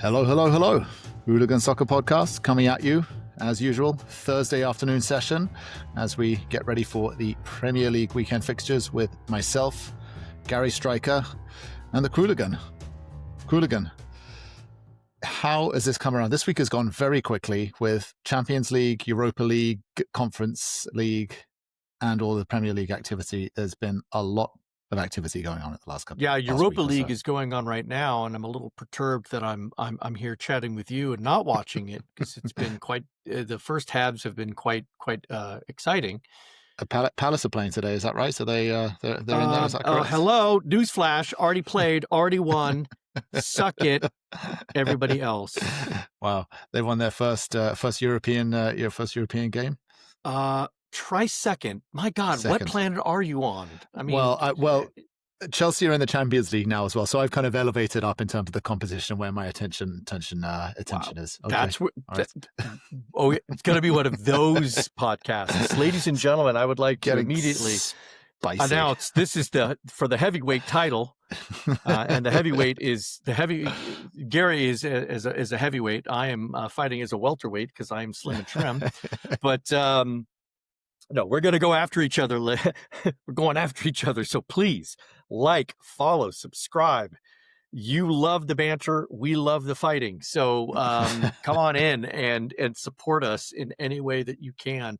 Hello, hello, hello. Hooligan Soccer Podcast coming at you, as usual, Thursday afternoon session as we get ready for the Premier League weekend fixtures with myself, Gary Striker, and the Qooligan. Qooligan, how has this come around? This week has gone very quickly with Champions League, Europa League, Conference League, and all the Premier League activity. There's been a lot of activity going on at the last couple. Yeah, Europa League is going on right now, and I'm a little perturbed that I'm here chatting with you and not watching it because it's been quite. The first halves have been quite exciting. Palace are playing today, is that right? So they're in there. Is that correct? Hello, newsflash! Already played, already won. Suck it, everybody else. Wow, they won their first European game. Try second. My God, second. What planet are you on? I mean, Chelsea are in the Champions League now as well, so I've kind of elevated up in terms of the composition where my attention is. Okay. That's what. It's going to be one of those podcasts, ladies and gentlemen. I would like to immediately announce this is for the heavyweight title, and the heavyweight is Gary is a heavyweight. I am fighting as a welterweight because I am slim and trim, but. No, we're going to go after each other. We're going after each other. So please follow, subscribe. You love the banter. We love the fighting. So come on in and support us in any way that you can.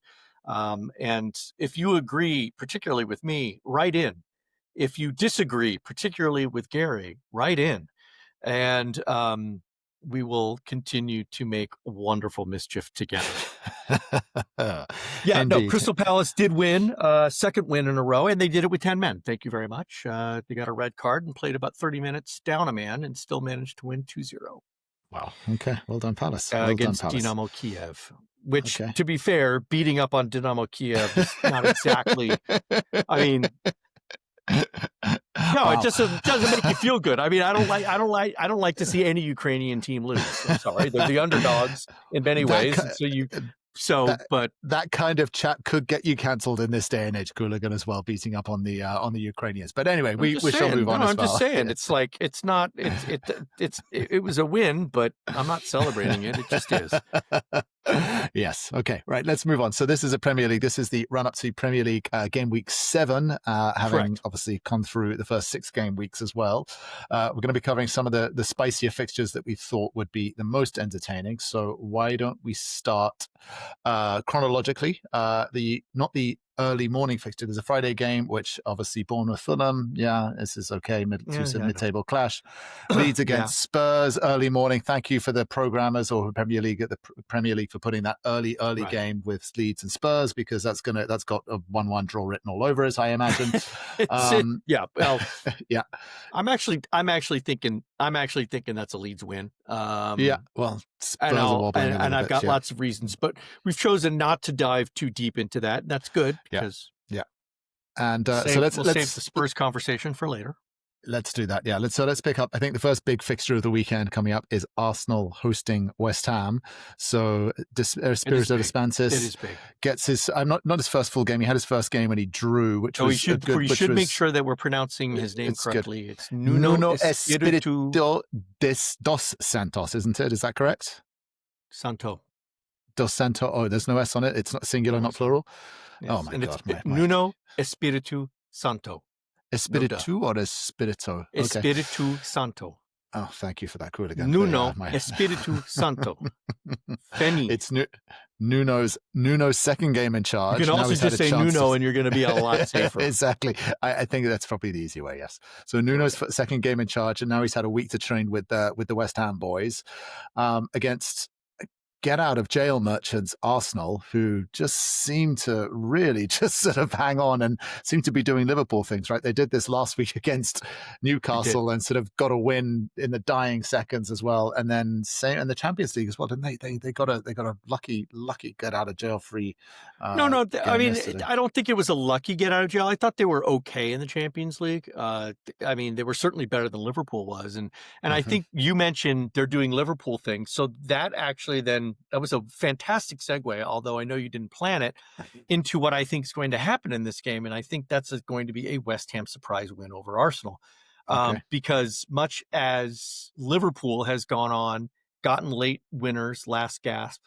And if you agree, particularly with me, write in. If you disagree, particularly with Gary, write in. And we will continue to make wonderful mischief together. Crystal Palace did win, second win in a row, and they did it with 10 men. Thank you very much. They got a red card and played about 30 minutes down a man and still managed to win 2-0. Wow. Okay. Well done, Palace. Against Dynamo Kiev, which, to be fair, beating up on Dynamo Kiev is not exactly, I mean... No, It just doesn't make you feel good. I mean, I don't like to see any Ukrainian team lose. I'm sorry, they're the underdogs in many ways. But that kind of chat could get you cancelled in this day and age, Qooligan, as well, beating up on the Ukrainians. But anyway, we shall move on. I'm just saying, it's like it was a win, but I'm not celebrating it. It just is. Yes. Okay. Right. Let's move on. So this is a Premier League. This is the run-up to Premier League game week 7, having obviously come through the first 6 game weeks as well. We're going to be covering some of the spicier fixtures that we thought would be the most entertaining. So why don't we start chronologically? Not the early morning fixture. There's a Friday game, which obviously Bournemouth Fulham. Yeah, this is okay. Mid-table clash. Leeds against Spurs early morning. Thank you for the programmers or Premier League at the Premier League for putting that early game with Leeds and Spurs, because that's got a 1-1 draw written all over it, I imagine. Yeah. I'm actually thinking that's a Leeds win. Spurs are wobbling and I've got lots of reasons, but we've chosen not to dive too deep into that. That's good because and let's save the Spurs conversation for later. Let's do that. Yeah. Let's pick up. I think the first big fixture of the weekend coming up is Arsenal hosting West Ham. So Espirito Despantis gets his not his first full game. He had his first game when he drew, which was good. We should make sure that we're pronouncing his name correctly. Good. It's Nuno Espirito dos Santos, isn't it? Is that correct? Santo. Dos Santo. Oh, there's no S on it. It's not singular, not plural. Yes. Oh my God. Nuno Espirito Santo. Espiritu or Espirito? Okay. Espiritu Santo. Oh, thank you for that. Qooligan. Nuno Espiritu Santo. Femi. It's Nuno's second game in charge. You can also just say Nuno and you're going to be a lot safer. Exactly. I think that's probably the easy way, yes. So Nuno's second game in charge, and now he's had a week to train with the West Ham boys against get out of jail merchants Arsenal, who just seem to really just sort of hang on and seem to be doing Liverpool things, right? They did this last week against Newcastle and sort of got a win in the dying seconds as well, and then in the Champions League as well, didn't they? They got a lucky get out of jail free. I mean, I don't think it was a lucky get out of jail. I thought they were okay in the Champions League. I mean, they were certainly better than Liverpool was, and I think you mentioned they're doing Liverpool things, so that actually that was a fantastic segue, although I know you didn't plan it, into what I think is going to happen in this game. And I think that's going to be a West Ham surprise win over Arsenal. Because much as Liverpool has gone on, gotten late winners, last gasp,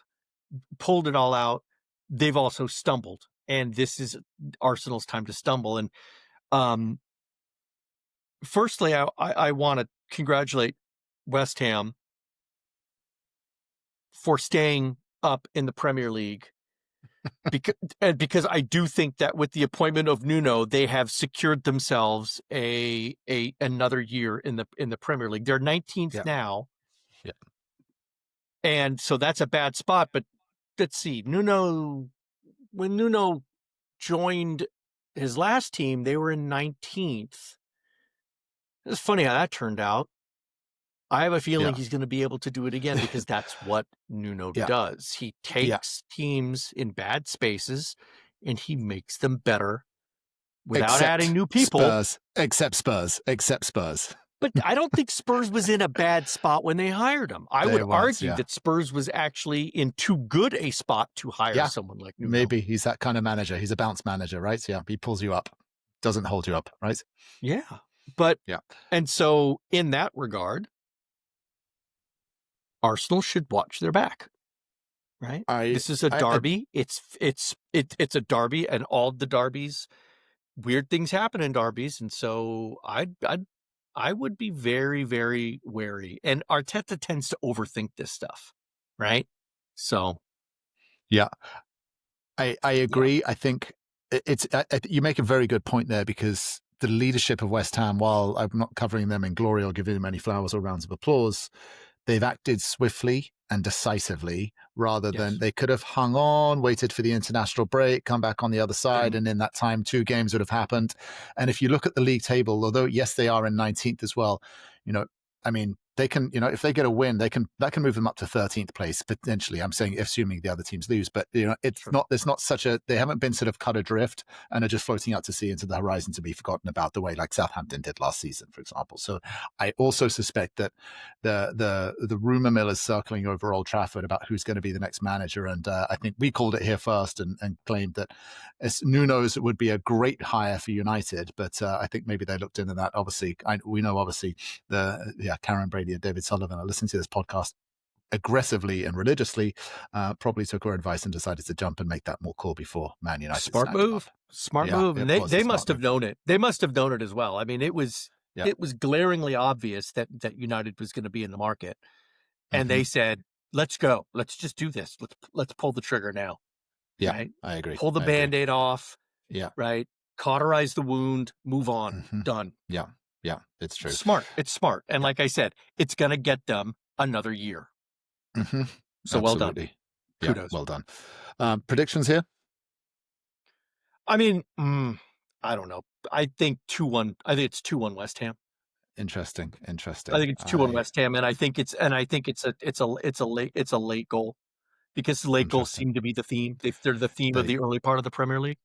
pulled it all out, they've also stumbled. And this is Arsenal's time to stumble. And firstly, I want to congratulate West Ham for staying up in the Premier League. Because I do think that with the appointment of Nuno, they have secured themselves another year in the Premier League. They're 19th now. Yeah. And so that's a bad spot. But let's see, when Nuno joined his last team, they were in 19th. It's funny how that turned out. I have a feeling he's going to be able to do it again because that's what Nuno does. He takes teams in bad spaces and he makes them better without adding new people. Except Spurs. But I don't think Spurs was in a bad spot when they hired him. I would argue that Spurs was actually in too good a spot to hire someone like Nuno. Maybe he's that kind of manager. He's a bounce manager, right? Yeah, he pulls you up, doesn't hold you up, right? Yeah. And so in that regard, Arsenal should watch their back, right? This is a derby. It's a derby, and all the derbies, weird things happen in derbies, and so I would be very, very wary. And Arteta tends to overthink this stuff, right? So, yeah, I agree. Yeah. I think you make a very good point there because the leadership of West Ham, while I'm not covering them in glory or giving them any flowers or rounds of applause, they've acted swiftly and decisively rather than they could have hung on, waited for the international break, come back on the other side. And in that time, 2 games would have happened. And if you look at the league table, although, yes, they are in 19th as well, I mean, they can, if they get a win, that can move them up to 13th place potentially. I'm saying, assuming the other teams lose, but there's not they haven't been sort of cut adrift and are just floating out to sea into the horizon to be forgotten about the way like Southampton did last season, for example. So I also suspect that the rumor mill is circling over Old Trafford about who's going to be the next manager. And I think we called it here first and claimed that Nuno's would be a great hire for United, but I think maybe they looked into that. Obviously, we know Karen Brady and David Sullivan are listening to this podcast aggressively and religiously, probably took our advice and decided to jump and make that more call before Man United. Smart move. And they must have known it. They must have known it as well. I mean, it was glaringly obvious that United was going to be in the market. And they said, let's go. Let's just do this. Let's pull the trigger now. Yeah, right? I agree. Pull the Band-Aid off. Yeah. Right. Cauterize the wound. Move on. Done. Yeah. Yeah, it's true. It's smart. And like I said, it's going to get them another year. So absolutely. Well done. Yeah, kudos. Well done. Predictions here? I mean, I don't know. I think 2-1. I think it's 2-1 West Ham. Interesting. I think it's 2-1 West Ham, and I think it's a late goal because the late goals seem to be the theme. They're the theme of the early part of the Premier League.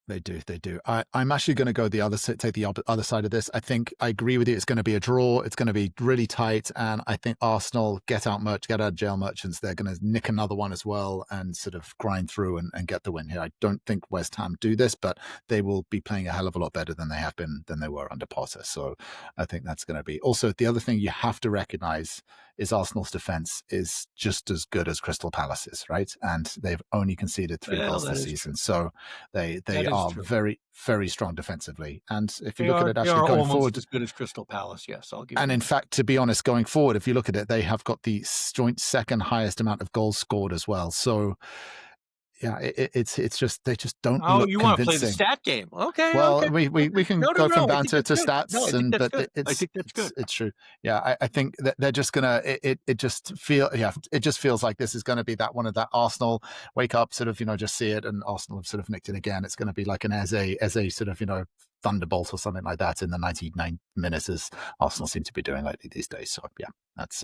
They do. I'm actually going to go take the other side of this. I think I agree with you. It's going to be a draw. It's going to be really tight. And I think Arsenal get out of jail merchants. They're going to nick another one as well and sort of grind through and get the win here. I don't think West Ham do this, but they will be playing a hell of a lot better than they were under Potter. So I think that's going to be. Also, the other thing you have to recognize is Arsenal's defense is just as good as Crystal Palace's, right? And they've only conceded 3 goals this season. True. So they are very, very strong defensively. And if you look at it actually going forward, as good as Crystal Palace, yes, I'll give. And in fact, to be honest, going forward, if you look at it, they have got the joint second highest amount of goals scored as well. So yeah, it's just they just don't. Oh, you want to play the stat game? Okay. Well, okay. we can go from banter to stats, I think that's good. It's true. Yeah, I think that they're just gonna. It just feels like this is going to be that one of that Arsenal wake up, sort of just see it, and Arsenal have sort of nicked it again. It's going to be like an as a sort of thunderbolt or something like that in the 99 minutes, as Arsenal seem to be doing lately these days. So yeah, that's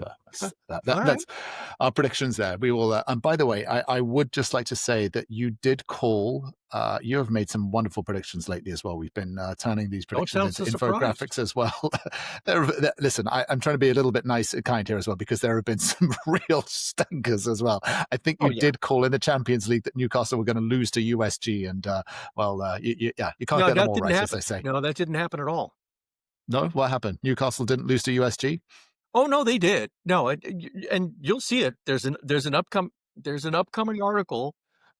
our predictions there. We will. And by the way, I would just like to say that you did call. You have made some wonderful predictions lately as well. We've been turning these predictions into infographics as well. Listen, I'm trying to be a little bit nice and kind here as well, because there have been some real stinkers as well. I think you did call in the Champions League that Newcastle were going to lose to USG, and you can't get them all right, as they say. No, that didn't happen at all. No, what happened? Newcastle didn't lose to USG? Oh no, they did. No, and you'll see it. There's an upcoming article.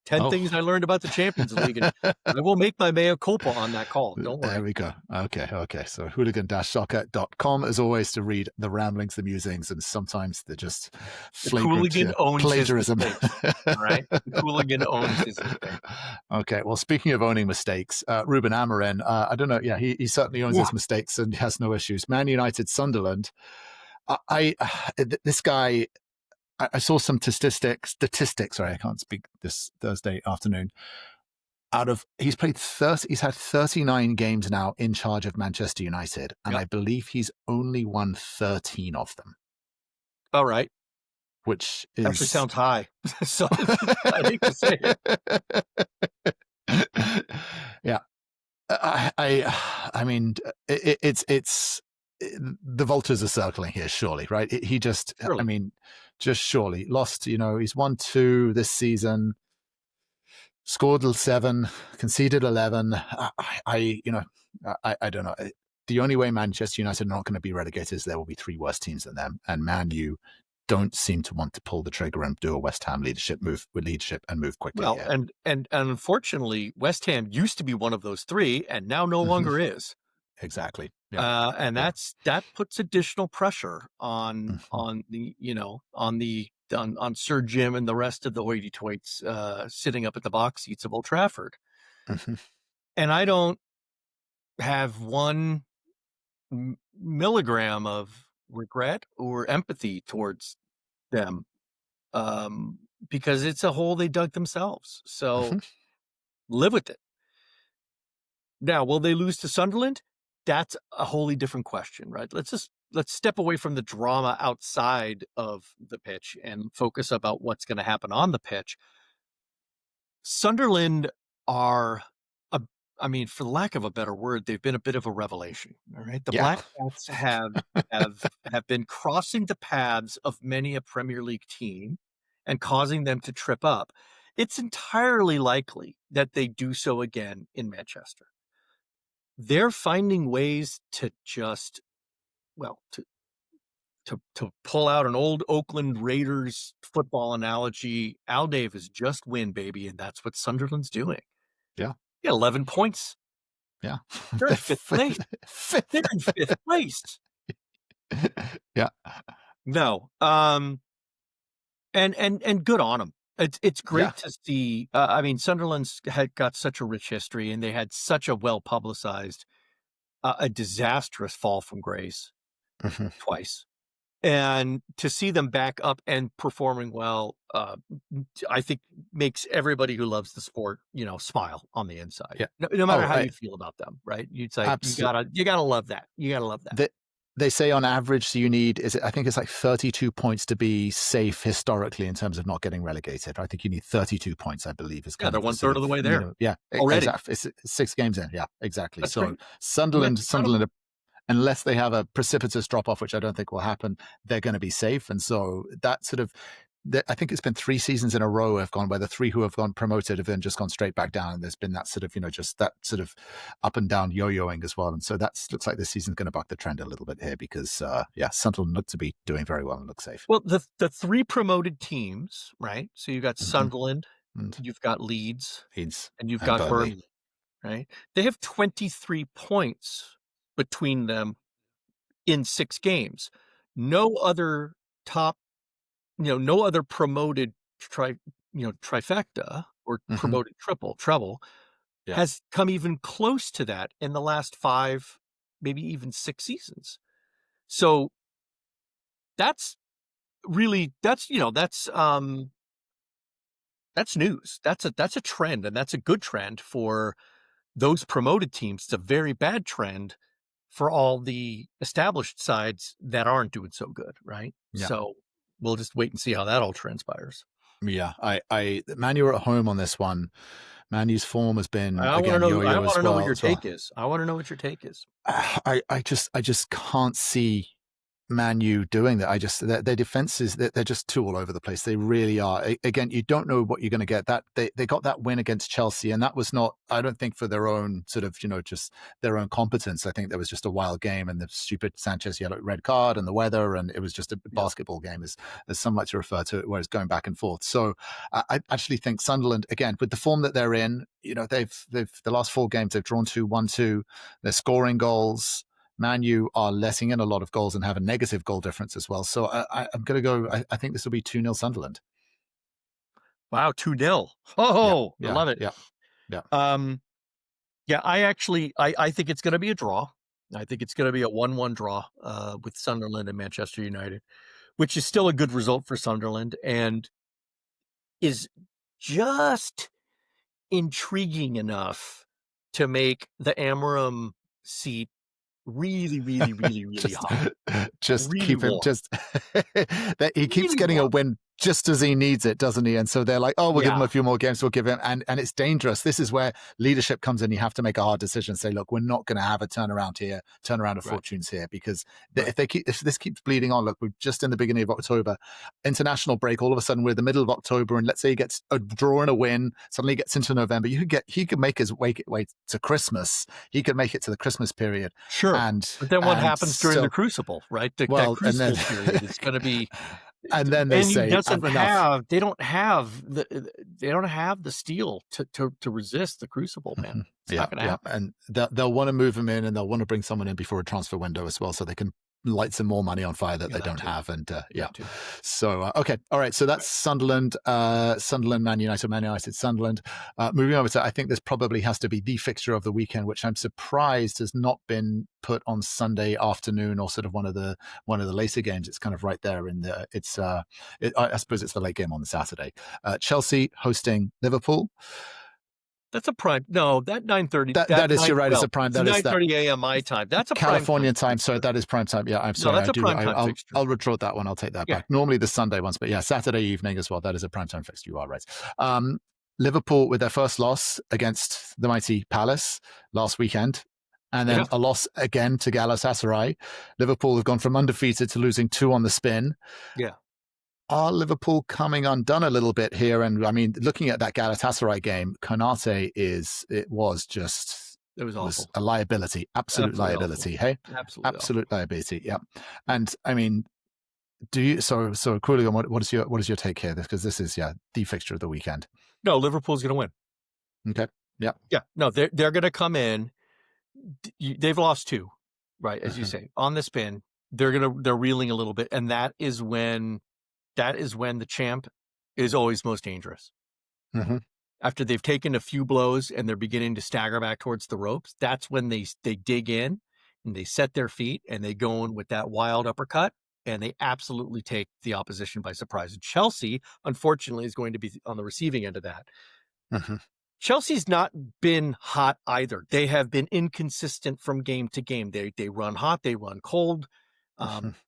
10 things I learned about the Champions League, and I will make my mea culpa on that call. Don't worry. There we go. Okay. So hooligan-soccer.com, as always, to read the ramblings, the musings, and sometimes they're just flagrant plagiarism. All right? Qooligan owns his mistakes. Okay. Well, speaking of owning mistakes, Ruben Amorim, I don't know. Yeah, he certainly owns his mistakes and has no issues. Man United, Sunderland. This guy... I saw some statistics. Sorry, I can't speak this Thursday afternoon. He's had 39 games now in charge of Manchester United, and I believe he's only won 13 of them. All right. Which is... actually sounds high. So I hate to say it. Yeah. I mean, it's the vultures are circling here, surely, right? He just, surely. I mean, just surely lost. He's won 2 this season, scored 7, conceded 11. I don't know. The only way Manchester United are not going to be relegated is there will be 3 worse teams than them, and Man U don't seem to want to pull the trigger and do a West Ham leadership and move quickly. Well, and unfortunately, West Ham used to be one of those 3, and now no longer is. Exactly. Yeah. And that puts additional pressure on Sir Jim and the rest of the hoity-toits sitting up at the box seats of Old Trafford. And I don't have 1 milligram of regret or empathy towards them, because it's a hole they dug themselves. So live with it. Now, will they lose to Sunderland? That's a wholly different question, right? Let's step away from the drama outside of the pitch and focus about what's going to happen on the pitch. Sunderland are, for lack of a better word, they've been a bit of a revelation. All right, the Black Cats have been crossing the paths of many a Premier League team and causing them to trip up. It's entirely likely that they do so again in Manchester. They're finding ways to just, to pull out an old Oakland Raiders football analogy. Al Davis, just win, baby. And that's what Sunderland's doing. Yeah. 11 points. Yeah. They're in 5th place. They're in 5th place. Yeah. No. And good on them. It's great to see. Sunderland's had got such a rich history, and they had such a well-publicized, a disastrous fall from grace twice. And to see them back up and performing well, I think makes everybody who loves the sport, smile on the inside. Yeah. No matter how you feel about them, right? You'd say you gotta love that. You gotta love that. They say on average you need, I think it's like 32 points to be safe historically in terms of not getting relegated. I think you need 32 points, I believe. They're 1/3 of the way there. Already. Exactly. It's 6 games in. Yeah, exactly. That's so great. Sunderland, unless they have a precipitous drop-off, which I don't think will happen, they're going to be safe. And so that sort of, I think it's been 3 seasons in a row have gone where the 3 who have gone promoted have then just gone straight back down. And there's been that sort of, just that sort of up and down yo-yoing as well. And so that looks like this season's going to buck the trend a little bit here because, Sunderland look to be doing very well and look safe. Well, the 3 promoted teams, right? So you've got Sunderland, you've got Leeds, and you've got Burnley, right? They have 23 points between them in 6 games. No other no other promoted trifecta or promoted treble has come even close to that in the last 5, maybe even 6 seasons. So that's news. That's a trend, and that's a good trend for those promoted teams. It's a very bad trend for all the established sides that aren't doing so good, right? Yeah. So we'll just wait and see how that all transpires. Yeah, Man U are at home on this one. Man U's form has been. I want to know what your take is. I want to know what your take is. I just can't see Man U doing that. Their defenses, they're just too all over the place. They really are. Again, you don't know what you're going to get. That they got that win against Chelsea, and that was not, I don't think, for their own sort of, just their own competence. I think there was just a wild game, and the stupid Sanchez red card and the weather, and it was just a basketball game, as some like to refer to it, where it's going back and forth. So I actually think Sunderland, again, with the form that they're in, they've the last 4 games they've drawn 1-2. They're scoring goals. Man U are letting in a lot of goals and have a negative goal difference as well. So I'm going to go, I think this will be 2-0 Sunderland. Wow, 2-0. Oh, I love it. Yeah. I think it's going to be a draw. I think it's going to be a 1-1 draw with Sunderland and Manchester United, which is still a good result for Sunderland and is just intriguing enough to make the Amorim seat really, really, really, really hot. Just really keep him that he keeps really getting a win just as he needs it, doesn't he? And so they're like, we'll give him a few more games, we'll give him, and it's dangerous. This is where leadership comes in. You have to make a hard decision, say, look, we're not going to have a turnaround of fortunes here, because if this keeps bleeding on, look, we're just in the beginning of October, international break, all of a sudden we're in the middle of October, and let's say he gets a draw and a win, suddenly gets into November, he could make his way to Christmas. He could make it to the Christmas period. Sure. But then what happens during the Crucible, right? That Crucible period is going to be. And then they say they don't have the steel to resist the Crucible, man. It's not going to happen. And they'll want to move him in, and they'll want to bring someone in before a transfer window as well, so they can light some more money on fire that they don't have. And so okay, all right, so that's Sunderland, Man United, Sunderland. Moving over to, I think this probably has to be the fixture of the weekend, which I'm surprised has not been put on Sunday afternoon, or sort of one of the later games. It's kind of right there in the I suppose it's the late game on the Saturday. Chelsea hosting Liverpool. That's a prime. No, that 9:30. That is, you're right. It's a prime. That is 9:30 a.m. my time. That's a Californian time. So that is prime time. Yeah, I'm sorry. No, that's a prime time fixture. I'll withdraw that one. I'll take that back. Normally the Sunday ones, but Saturday evening as well. That is a prime time fixture. You are right. Liverpool with their first loss against the mighty Palace last weekend, and then a loss again to Galatasaray. Liverpool have gone from undefeated to losing 2 on the spin. Yeah. Are Liverpool coming undone a little bit here? And I mean, looking at that Galatasaray game, Konate was a liability, absolute liability. Awful. Hey, absolute liability. Yeah. And I mean, so Qooligan, what is your take here? Because this is the fixture of the weekend. No, Liverpool's going to win. Okay. Yeah. Yeah. No, they're going to come in. They've lost 2, right? As you say, on the spin, they're reeling a little bit, and that is when the champ is always most dangerous. Mm-hmm. After they've taken a few blows and they're beginning to stagger back towards the ropes, that's when they dig in and they set their feet and they go in with that wild uppercut, and they absolutely take the opposition by surprise. And Chelsea, unfortunately, is going to be on the receiving end of that. Mm-hmm. Chelsea's not been hot either. They have been inconsistent from game to game. They run hot, they run cold.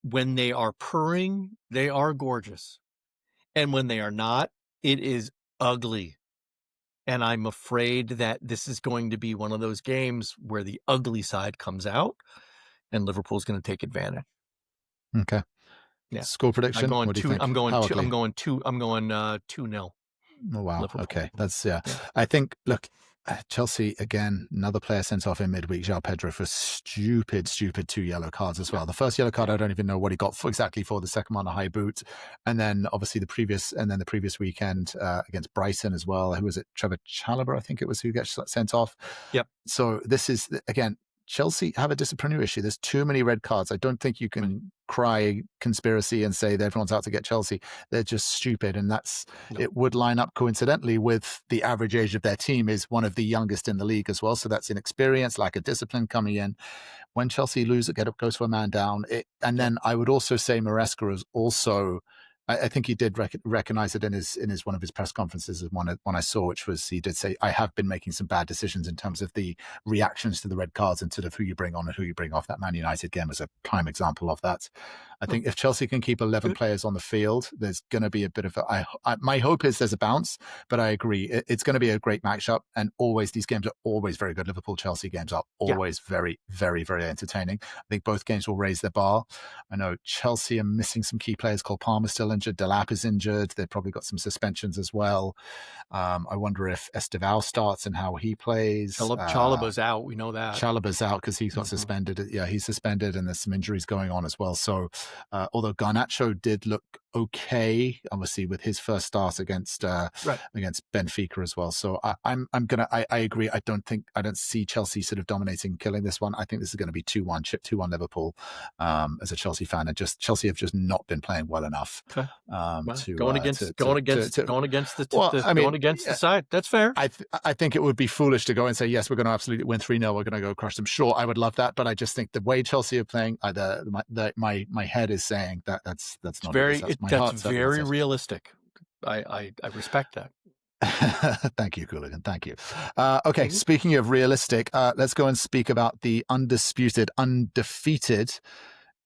When they are purring, they are gorgeous. And when they are not, it is ugly. And I'm afraid that this is going to be one of those games where the ugly side comes out and Liverpool's going to take advantage. Okay. Yeah. Score prediction. I'm going 2-0. Oh, wow. Liverpool. Okay. That's, I think, look, Chelsea, again, another player sent off in midweek, João Pedro, for stupid 2 yellow cards as well. The first yellow card, I don't even know what he got exactly for. The second one, a high boot. And then obviously the previous weekend against Brighton as well. Who was it? Trevor Chalobah, I think it was, who gets sent off. Yep. So this is, again, Chelsea have a disciplinary issue. There's too many red cards. I don't think you can cry conspiracy and say that everyone's out to get Chelsea. They're just stupid. And it would line up coincidentally with the average age of their team is one of the youngest in the league as well. So that's inexperience, lack of discipline coming in. When Chelsea lose, it goes for a man down. And then I would also say Maresca is also I think he did recognize it in his one of his press conferences. One I saw, which was he did say, "I have been making some bad decisions in terms of the reactions to the red cards and sort of who you bring on and who you bring off." That Man United game was a prime example of that. I think if Chelsea can keep 11 players on the field, there's going to be a bit of my hope is there's a bounce, but I agree it's going to be a great matchup, and always these games are always very good. Liverpool-Chelsea games are always very, very, very entertaining. I think both games will raise their bar. I know Chelsea are missing some key players. Cole Palmer's still injured. Delap is injured. They've probably got some suspensions as well. I wonder if Estevao starts and how he plays. Chalaba's out. We know that. Chalaba's out because he got suspended. Yeah, he's suspended, and there's some injuries going on as well. So although Garnacho did look okay, obviously with his first start against Benfica as well. So I agree. I don't see Chelsea sort of dominating, killing this one. I think this is going to be 2-1 Liverpool. As a Chelsea fan, and Chelsea have just not been playing well enough. Okay. Going against the side. That's fair. I think it would be foolish to go and say, yes, we're going to absolutely win 3-0. We're going to go crush them. Sure, I would love that, but I just think the way Chelsea are playing, my head is saying that's not very. That's very realistic. I respect that. Thank you, Qooligan. Thank you. Okay, speaking of realistic, let's go and speak about the undefeated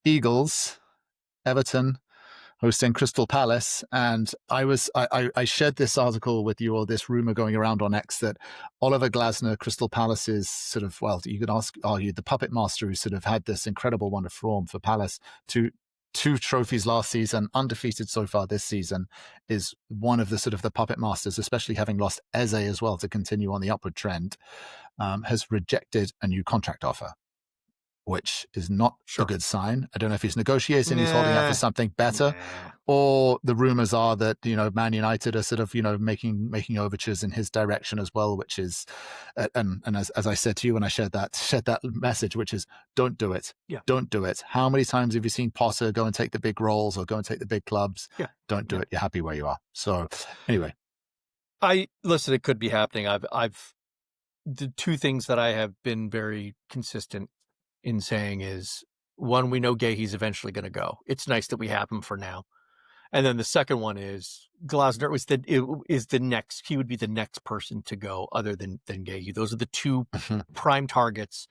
Eagles, Everton, hosting Crystal Palace. And I shared this article with you, or this rumor going around on X, that Oliver Glasner, Crystal Palace's sort of, well, you could argue the puppet master who sort of had this incredible run of form for Palace to 2 trophies last season, undefeated so far this season, is one of the sort of the puppet masters, especially having lost Eze as well to continue on the upward trend, has rejected a new contract offer, which is not a good sign. I don't know if he's negotiating, he's holding out for something better, or the rumors are that, Man United are sort of, making overtures in his direction as well, which is, and as I said to you when I shared that message, which is, don't do it. Yeah. Don't do it. How many times have you seen Potter go and take the big roles or go and take the big clubs? Yeah. Don't do it. You're happy where you are. So anyway. Listen, it could be happening. I've the 2 things that I have been very consistent in saying is, one, we know Guehi's eventually going to go. It's nice that we have him for now. And then the second one is Glasner he would be the next person to go other than Guehi. Those are the 2 prime targets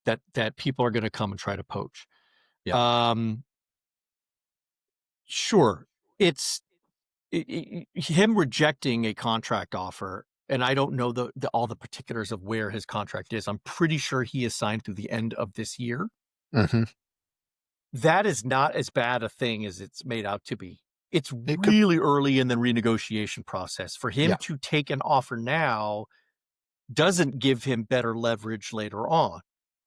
that people are going to come and try to poach. Yeah. Sure. It's him rejecting a contract offer. And I don't know all the particulars of where his contract is. I'm pretty sure he is signed through the end of this year. Mm-hmm. That is not as bad a thing as it's made out to be. It's really early in the renegotiation process. For him to take an offer now doesn't give him better leverage later on.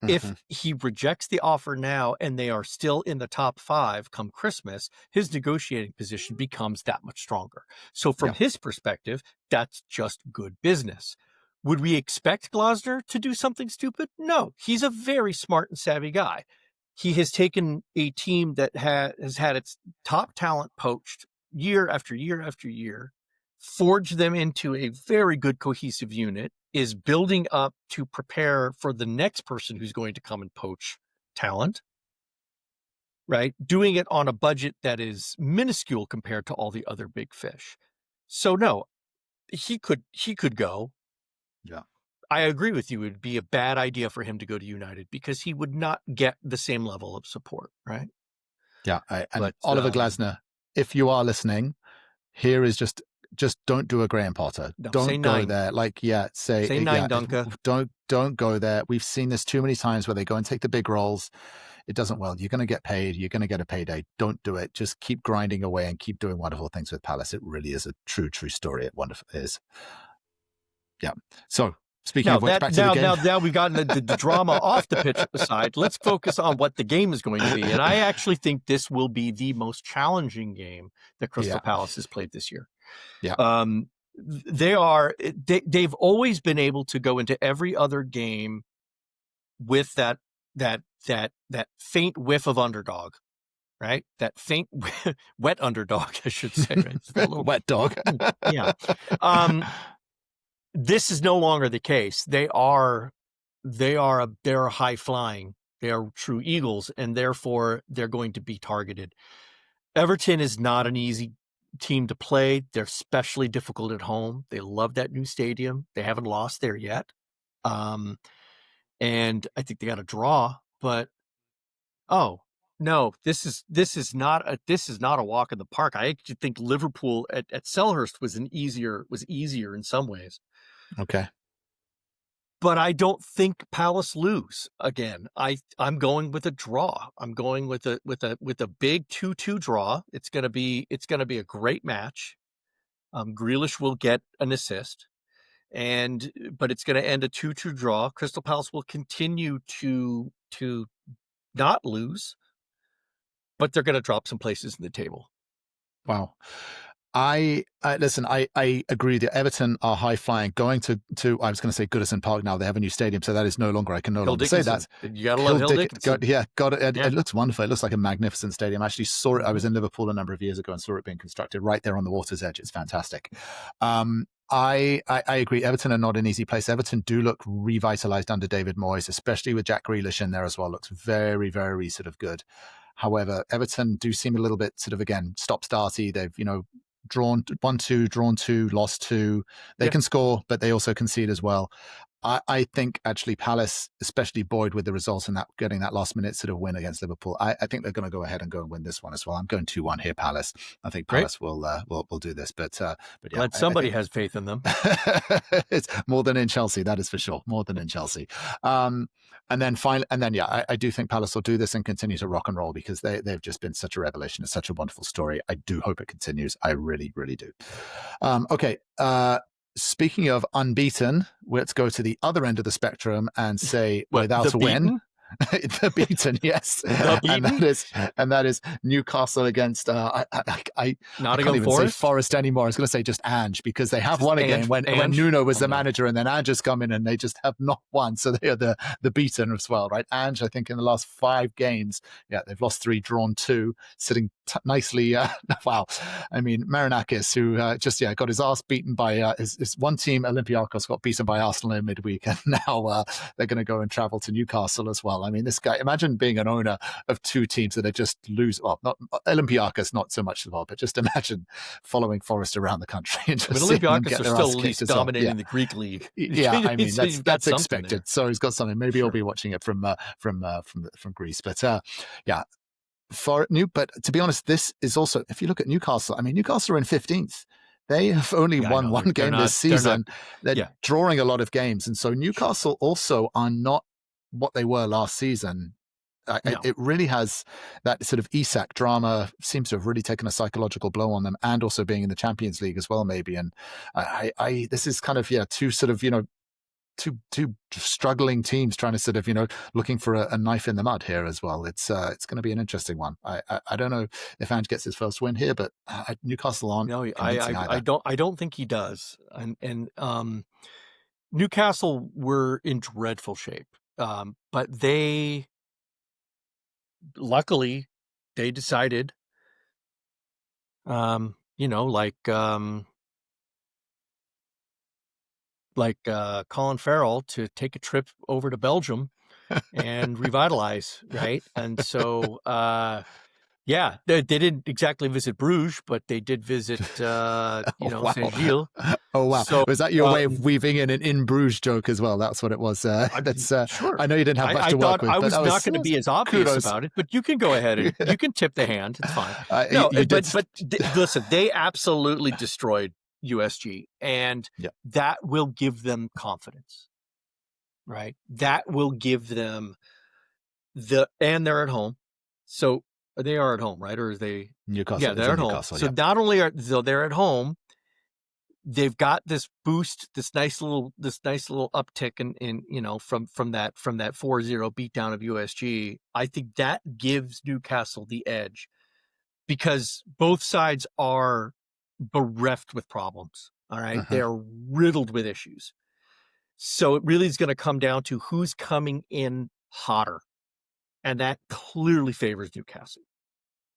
Mm-hmm. If he rejects the offer now and they are still in the top 5 come Christmas, his negotiating position becomes that much stronger. So from his perspective, that's just good business. Would we expect Glasner to do something stupid? No, he's a very smart and savvy guy. He has taken a team that has had its top talent poached year after year after year, forged them into a very good cohesive unit, is building up to prepare for the next person who's going to come and poach talent, right? Doing it on a budget that is minuscule compared to all the other big fish. So no, he could go. Yeah. I agree with you. It would be a bad idea for him to go to United because he would not get the same level of support, right? Yeah. Oliver Glasner, if you are listening, here is just don't do a Graham Potter. No, don't go there. Say 9, Duncan. Don't go there. We've seen this too many times where they go and take the big roles. It doesn't well. You're going to get paid. You're going to get a payday. Don't do it. Just keep grinding away and keep doing wonderful things with Palace. It really is a true story. It is. Yeah. So speaking of which, back to the game. Now we've gotten the drama off the pitch aside. Let's focus on what the game is going to be. And I actually think this will be the most challenging game that Crystal Palace has played this year. Yeah. They've always been able to go into every other game with that faint whiff of underdog, right? That faint wet underdog, I should say. Right? Wet dog. Yeah. This is no longer the case. They are high flying. They are true eagles, and therefore they're going to be targeted. Everton is not an easy team to play. They're especially difficult at home. They love that new stadium. They haven't lost there yet. And I think they got a draw, but no, this is not a walk in the park. I actually think Liverpool at Selhurst was easier in some ways. Okay. But I don't think Palace lose again. I'm going with a draw. I'm going with a big 2-2 draw. It's gonna be a great match. Grealish will get an assist, but it's gonna end a 2-2 draw. Crystal Palace will continue to not lose, but they're gonna drop some places in the table. Wow. I listen. I agree that Everton are high flying. Going to I was going to say Goodison Park now. They have a new stadium, so that is no longer. I can no longer say that. You gotta love Hill Dickinson. Got it. It looks wonderful. It looks like a magnificent stadium. I actually saw it. I was in Liverpool a number of years ago and saw it being constructed right there on the water's edge. It's fantastic. I agree. Everton are not an easy place. Everton do look revitalized under David Moyes, especially with Jack Grealish in there as well. Looks very, very sort of good. However, Everton do seem a little bit sort of, again, stop-starty. They've, drawn 1-2, drawn 2, lost 2. They can score, but they also concede as well. I think actually Palace, especially buoyed with the results and that getting that last minute sort of win against Liverpool, I think they're going to go ahead and go and win this one as well. I'm going 2-1 here, Palace. I think Palace will do this, but yeah, glad somebody has faith in them. It's more than in Chelsea, that is for sure. More than in Chelsea. And then I do think Palace will do this and continue to rock and roll because they've just been such a revelation. It's such a wonderful story. I do hope it continues. I really, really do. Okay. Speaking of unbeaten, let's go to the other end of the spectrum and say without a win. The beaten, yes. The beaten? And that is Newcastle against I can't even say Forrest anymore. I was going to say just Ange because they have won a game when Nuno was the manager, and then Ange has come in and they just have not won. So they are the beaten as well, right? Ange, I think in the last 5 games, they've lost 3, drawn 2, sitting nicely. Wow. I mean, Marinakis, who just got his ass beaten by his one team, Olympiacos, got beaten by Arsenal in midweek, and now they're going to go and travel to Newcastle as well. I mean, this guy, imagine being an owner of 2 teams that are just lose. Well, not Olympiacos, not so much as well, but just imagine following Forrest around the country. And just Olympiacos are still at least dominating the Greek league. Yeah, I mean, that's expected. There. So he's got something. Maybe he'll be watching it from Greece. But but to be honest, this is also, if you look at Newcastle, I mean, Newcastle are in 15th. They have only won one game this season. They're drawing a lot of games. And so Newcastle also are not what they were last season. It really has that sort of Isak drama seems to have really taken a psychological blow on them, and also being in the Champions League as well, maybe. And this is kind of, two sort of, two struggling teams trying to sort of, looking for a knife in the mud here as well. It's going to be an interesting one. I don't know if Ange gets his first win here, but Newcastle aren't. No, I don't think he does. And Newcastle were in dreadful shape. But luckily they decided, like Colin Farrell, to take a trip over to Belgium and revitalize, right? And so, they didn't exactly visit Bruges, but they did visit, Saint-Gilles. Oh, wow. So, was that your way of weaving in Bruges joke as well? That's what it was. Sure. I know you didn't have much to work with. I was not going to be as obvious about it, but you can go ahead and you can tip the hand. It's fine. Listen, they absolutely destroyed USG, and that will give them confidence, right? That will give them and they're at home. So they are at home, right? Or is they Newcastle? Yeah, they're at home. So not only are they're at home, they've got this boost, this nice little uptick in from that 4-0 beatdown of USG. I think that gives Newcastle the edge because both sides are bereft with problems. All right. They're riddled with issues. So it really is going to come down to who's coming in hotter. And that clearly favors Newcastle.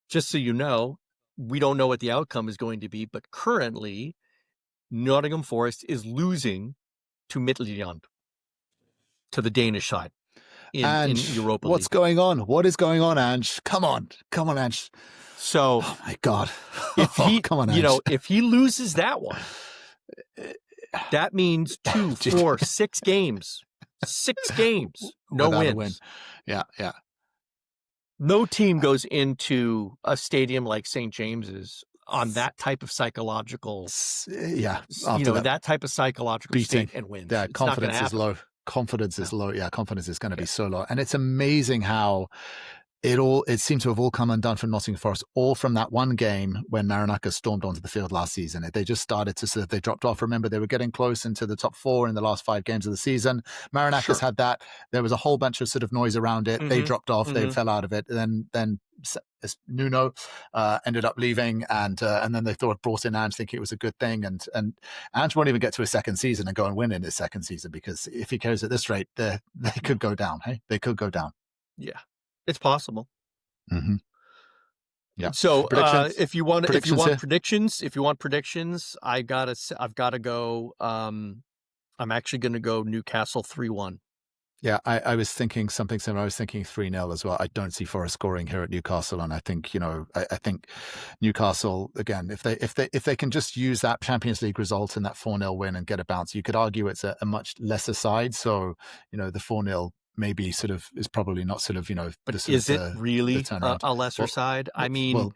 Just so you know, we don't know what the outcome is going to be, but currently Nottingham Forest is losing to Midtjylland, to the Danish side in Europa League. What's going on? What is going on, Ange? Come on, Ange. So, oh my God, if he, come on, you know, if he loses that one, that means 2, 4, 6 games. 6 games, no without wins. A win. Yeah. No team goes into a stadium like St. James's on that type of psychological, that type of psychological beating state and wins. Yeah, it's confidence is low. Confidence is low. Yeah, confidence is going to be so low. And it's amazing how it seemed to have all come undone from Nottingham Forest, all from that one game when Marinakis stormed onto the field last season. They just started to they dropped off. Remember, they were getting close into the top 4 in the last 5 games of the season. Marinakis had that. There was a whole bunch of sort of noise around it. They dropped off. They fell out of it. Then Nuno ended up leaving, and then they brought in Ange, thinking it was a good thing. And Ange won't even get to his second season and go and win in his second season, because if he carries at this rate, they could go down. Hey, they could go down. Yeah, it's possible. Mm-hmm. Yeah. So if you want predictions, I've got to go. I'm actually going to go Newcastle 3-1. Yeah, I was thinking something similar. I was thinking 3-0 as well. I don't see Forrest scoring here at Newcastle, and I think I think Newcastle again. If they can just use that Champions League result and that 4-0 win and get a bounce, you could argue it's a much lesser side. So the 4-0 maybe sort of is probably not sort of But is it really a lesser side? I mean.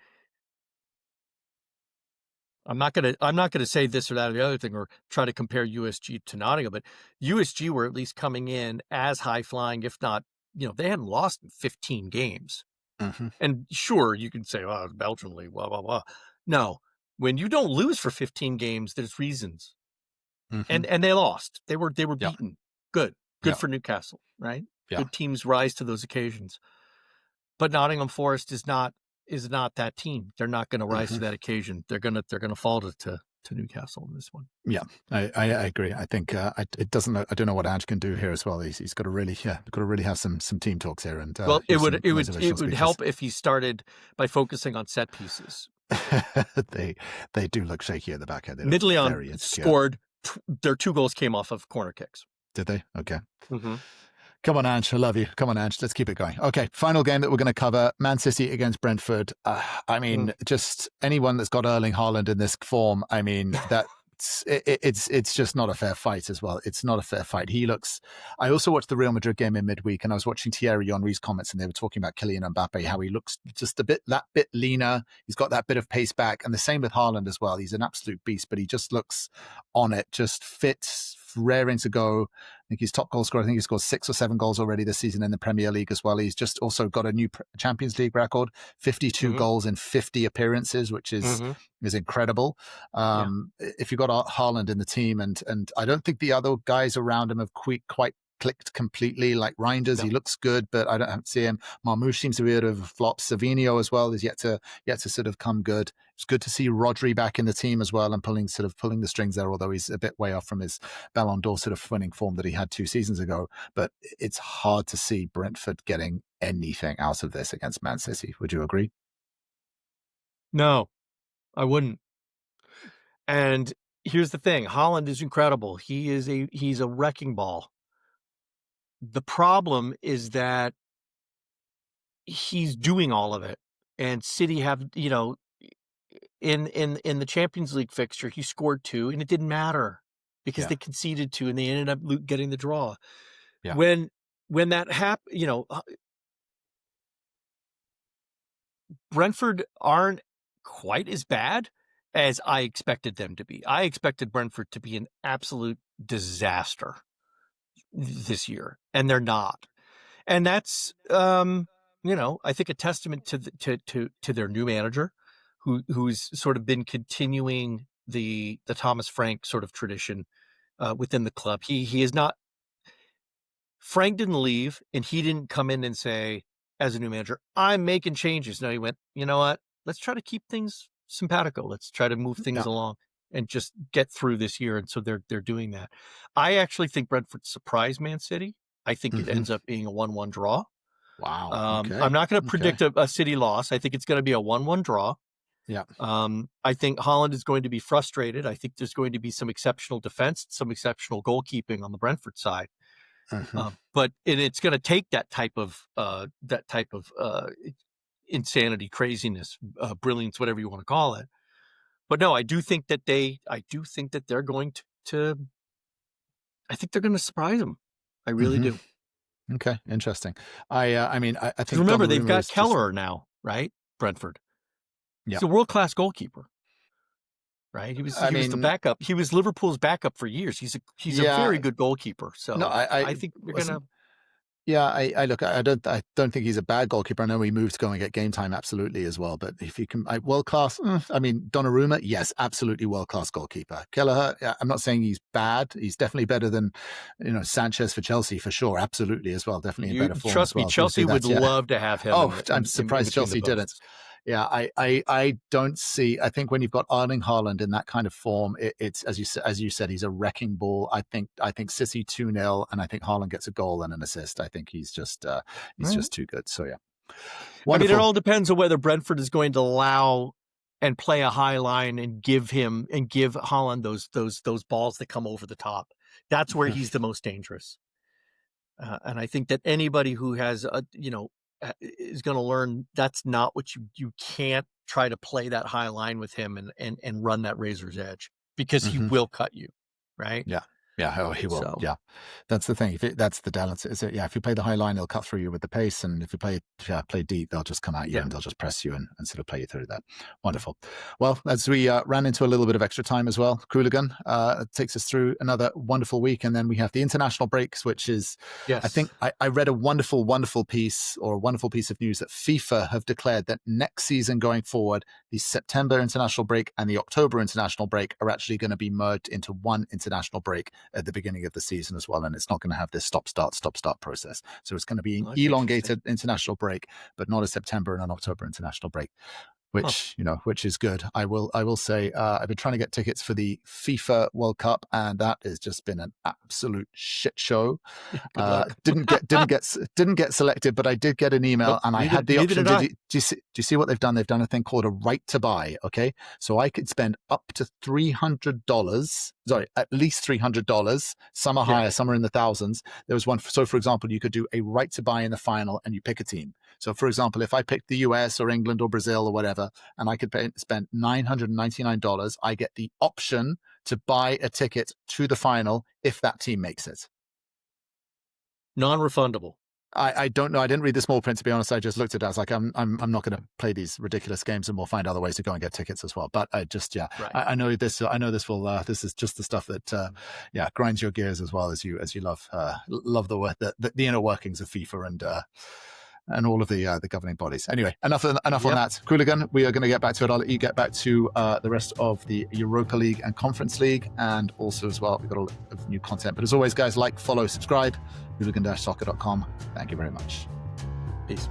I'm not gonna say this or that or the other thing, or try to compare USG to Nottingham, but USG were at least coming in as high flying, if not, they hadn't lost in 15 games. Mm-hmm. And sure, you can say, "Oh, it's Belgian league, blah blah blah." No, when you don't lose for 15 games, there's reasons. Mm-hmm. And they lost. They were beaten. Good for Newcastle, right? Yeah. Good teams rise to those occasions. But Nottingham Forest is not that team. They're not going to rise to that occasion. They're going to fall to Newcastle in this one. Yeah, I agree. I think I don't know what Ange can do here as well. He's got to really have some team talks here. And it would help if he started by focusing on set pieces. they do look shaky at the back end. Midtjylland scored. Their 2 goals came off of corner kicks. Did they? Okay. Mm-hmm. Come on, Ange. I love you. Come on, Ange. Let's keep it going. Okay, final game that we're going to cover, Man City against Brentford. I mean, just anyone that's got Erling Haaland in this form, I mean, it's just not a fair fight as well. It's not a fair fight. I also watched the Real Madrid game in midweek, and I was watching Thierry Henry's comments, and they were talking about Kylian Mbappe, how he looks just that bit leaner. He's got that bit of pace back, and the same with Haaland as well. He's an absolute beast, but he just looks on it, just fits, raring to go. I think he's top goal scorer. I think he's scored 6 or 7 goals already this season in the Premier League as well. He's just also got a new Champions League record, 52 goals in 50 appearances, which is incredible. If you've got Haaland in the team, and I don't think the other guys around him have quite clicked completely. Like Reinders, he looks good, but I don't see him. Marmoush seems to be a bit of a flop. Savinho as well is yet to sort of come good. It's good to see Rodri back in the team as well and pulling the strings there, although he's a bit way off from his Ballon d'Or sort of winning form that he had 2 seasons ago. But it's hard to see Brentford getting anything out of this against Man City. Would you agree? No, I wouldn't. And here's the thing. Haaland is incredible. He's a wrecking ball. The problem is that he's doing all of it, and City have, in the Champions League fixture, he scored 2, and it didn't matter because they conceded 2, and they ended up getting the draw. Yeah. When that happened, Brentford aren't quite as bad as I expected them to be. I expected Brentford to be an absolute disaster this year, and they're not. And that's, I think a testament to their new manager, who's sort of been continuing the Thomas Frank sort of tradition within the club. He is not. Frank didn't leave, and he didn't come in and say, as a new manager, I'm making changes. No, he went, you know what? Let's try to keep things simpatico. Let's try to move things along and just get through this year. And so they're doing that. I actually think Brentford surprised Man City. I think it ends up being a 1-1 draw. Wow. Okay. I'm not going to predict a City loss. I think it's going to be a 1-1 draw. Yeah. I think Haaland is going to be frustrated. I think there's going to be some exceptional defense, some exceptional goalkeeping on the Brentford side. But it's going to take that type of insanity, craziness, brilliance, whatever you want to call it. But no, I do think that they're going to I think they're going to surprise them. I really do. Okay, interesting. I mean, I think remember they've got Keller now, right? Brentford. Yeah. He's a world-class goalkeeper. Right? He was the backup. He was Liverpool's backup for years. He's a very good goalkeeper. So no, I think they're going to. Yeah, I look. I don't think he's a bad goalkeeper. I know he moved to go and get game time, absolutely as well. But if you can, world class. I mean, Donnarumma, yes, absolutely world class goalkeeper. Kelleher, I'm not saying he's bad. He's definitely better than Sanchez for Chelsea for sure. Absolutely as well. Definitely in better form. Trust me, Chelsea would love to have him. I'm surprised Chelsea didn't. Yeah, I don't see. I think when you've got Erling Haaland in that kind of form, it's as you said, he's a wrecking ball. I think City 2-0, and I think Haaland gets a goal and an assist. I think he's just too good. So yeah, wonderful. I mean, it all depends on whether Brentford is going to allow and play a high line and give Haaland those balls that come over the top. That's where he's the most dangerous. And I think that anybody who has is going to learn that's not what you can't try to play that high line with him and run that razor's edge, because he will cut you, right? Yeah. Yeah, he will. So. Yeah, that's the thing. That's the balance. If you play the high line, they'll cut through you with the pace, and if you play deep, they'll just come at you and they'll just press you and sort of play you through that. Wonderful. Well, as we ran into a little bit of extra time as well, Qooligan takes us through another wonderful week, and then we have the international breaks, which is, I think I read a wonderful piece of news that FIFA have declared that next season going forward, the September international break and the October international break are actually going to be merged into one international break at the beginning of the season as well, and it's not going to have this stop-start process. So it's going to be an elongated international break, but not a September and an October international break, which is good. I will say I've been trying to get tickets for the FIFA World Cup, and that has just been an absolute shit show. Didn't get selected, but I did get an email, and I had the option. Do you see what they've done? They've done a thing called a right to buy. Okay, so I could spend up to $300. Sorry, at least $300. Some are higher, some are in the thousands. There was one. So, for example, you could do a right to buy in the final, and you pick a team. So, for example, if I picked the US or England or Brazil or whatever, and I could spend $999, I get the option to buy a ticket to the final if that team makes it. Non-refundable. I don't know. I didn't read the small print, to be honest. I just looked at it. I was like, I'm not going to play these ridiculous games, and we'll find other ways to go and get tickets as well. But I just, right. I know this. I know this will. This is just the stuff that, grinds your gears as well as you love the inner workings of FIFA and all of the governing bodies. Anyway, enough on that. Qooligan, we are going to get back to it. I'll let you get back to the rest of the Europa League and Conference League, and also as well, we've got a lot of new content. But as always, guys, like, follow, subscribe, hooligan-soccer.com. Thank you very much. Peace.